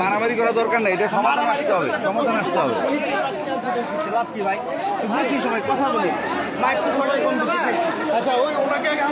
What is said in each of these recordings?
মারামারি করা দরকার নেই, এটা সমাধান আসতে হবে, সমাধান আসতে হবে। লাভ কি ভাই, বেশি সময় কথা বলি মাইক তো সবাই বন্ধ শিখাইছি। আচ্ছা ওই ওনাকে আগে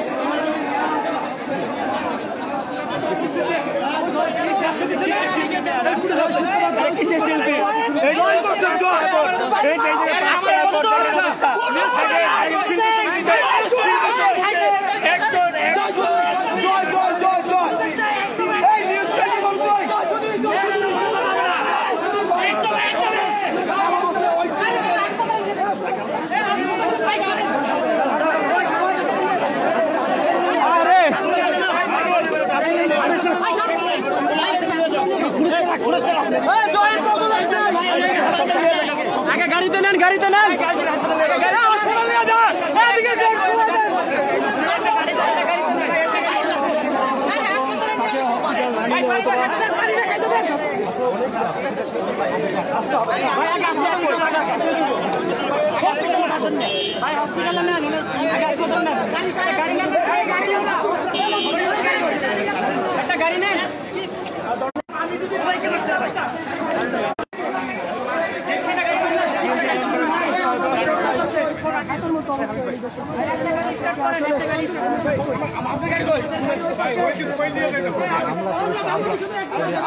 গাড়িতে নেন, গাড়িতে নেন, হসপিটালে নিয়ে যান। ভাই হসপিটালে নেন, গাড়ি নেন, একটা গাড়ি নেন।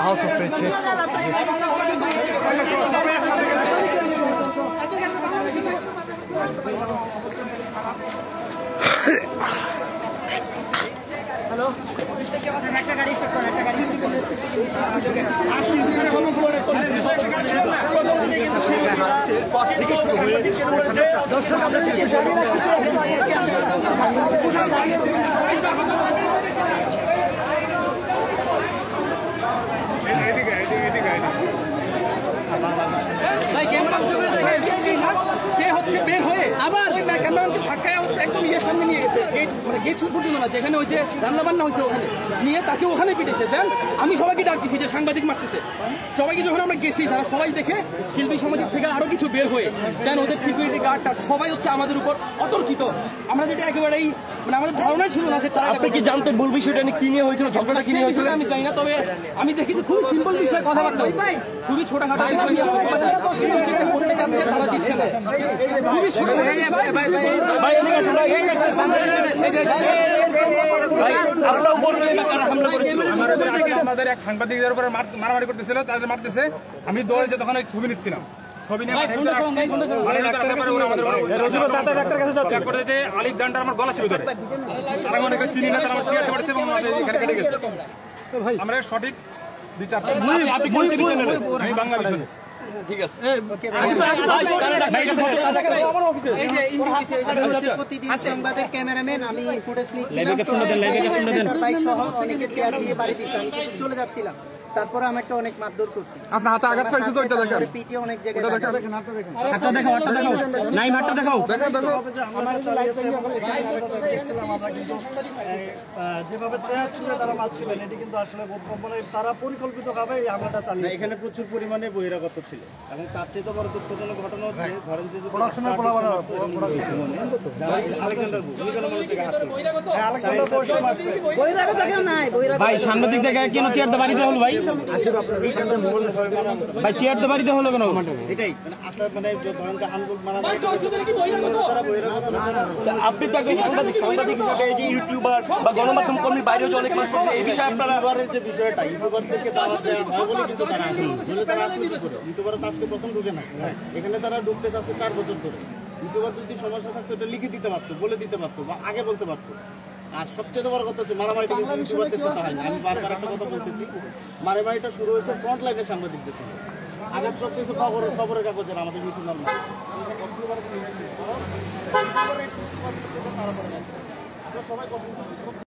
আহত হয়েছে। হ্যালো একটা গাড়ি স্টার্ট করো, একটা গাড়ি দর্শক আমরা সে হচ্ছে বের হয়ে আবার ওই ক্যামেরাম্যানকে ধাক্কায় হচ্ছে একদম ইয়ের সামনে নিয়ে গেছে গেট, মানে গেট পর্যন্ত না, যেখানে ওই যে রান্না বান্না হয়েছে ওখানে নিয়ে তাকে ওখানে পিটেছে। দেন আমি সবাইকে ডাক দিছি যে সাংবাদিক মারতেছে, সবাইকে যখন আমরা গেছি তারা সবাই দেখে শিল্পী সমাজের থেকে আরো কিছু বের হয়ে দেন ওদের সিকিউরিটি গার্ডটা সবাই হচ্ছে আমাদের উপর অতর্কিত। আমরা যেটা একেবারেই মানে আমাদের ধারণাই ছিল না যে তারা আপনি কি জানতেন মূল বিষয়টা নিয়ে কি নিয়ে হয়েছিল, ঝগড়াটা কি নিয়ে হয়েছিল? আমি জানি না, তবে আমি দেখি যে খুবই সিম্পল বিষয়ে কথাবার্তা হচ্ছে, খুবই ছোটখাটো বিষয় নিয়ে কথা করতে যাচ্ছে, তারা দিচ্ছে না। খুবই ছোটখাটো আমাদের এক সাংবাদিকদের উপরে মারামারি করতেছিল, তাদের মারতেছে। আমি দৌড়ে যে তখন ছবি নিচ্ছিলাম, ছবি নিয়ে আলেকজান্ডার আমার গলা ছিল ধরে, তারা অনেকে চিনি না, তারা আমার চেয়ারতে পারছে এবং এখানে কেটে গেছে। আমরা সঠিক বিচার আমি বাংলা বিষয় ঠিক আছে। প্রতিদিন সংবাদের ক্যামেরাম্যান আমি ফুটেজ নিচ্ছিলাম, অনেকে চেয়ার দিয়ে বাড়ি দিচ্ছিলাম, চলে যাচ্ছিলাম। তারপরে আমাকে অনেক মারধর করছে। আপনার হাতে আঘাত পাইছে তো, এটা দেখেন, পিটি অনেক জায়গায় হাতটা দেখাও, হাতটা দেখাও, নাইম হাতটা দেখাও। যেভাবে চেয়ার ছুঁড়ে তারা মারছিলেন এটি কিন্তু আসলে তারা পরিকল্পিতভাবে এই হামলাটা চালিয়ে। এখানে প্রচুর পরিমাণে বহিরাগত ছিল এবং তার চেয়ে বড় দুঃখজনক ঘটনা হচ্ছে ধরেন যে ভাই সাংবাদিক দেখায় কেন চেয়ারটা বাড়িতে হলো? ভাই ভাই চেয়ারটা বাড়িতে হলো কেন? এটাই মানে ধরেন যে আন্দোলন মারা আপনি তো একজন সাংবাদিক, সাংবাদিক হিসেবে এই যে ইউটিউবার বা গণমাধ্যম কর্মী বাইরেও যে অনেক মানুষ এই বিষয়ে আপনারা ইউটিউবারের যে বিষয়টা ইউটিউবারদেরকে দাওয়াত দেওয়া হয় বলে কিন্তু তারা আসে তারা আসলে ইউটিউবার আজকে প্রথম ঢুকে না, এখানে তারা ঢুকতে চাচ্ছে 4 বছর ধরে। ইউটিউবার যদি সমস্যা থাকতো এটা লিখে দিতে পারতো, বলে দিতে পারতো বা আগে বলতে পারতো। আর সবচেয়ে বড় কথা হচ্ছে মারামারিটা কিন্তু ইউটিউবারদের সাথে হয় না। আমি বারবার একটা কথা বলতেছি, মারামারিটা শুরু হয়েছে ফ্রন্ট লাইনের সাংবাদিকদের সঙ্গে। আগে সব কিছু খবরের কাগজের আমাদের ইউটিউবার না।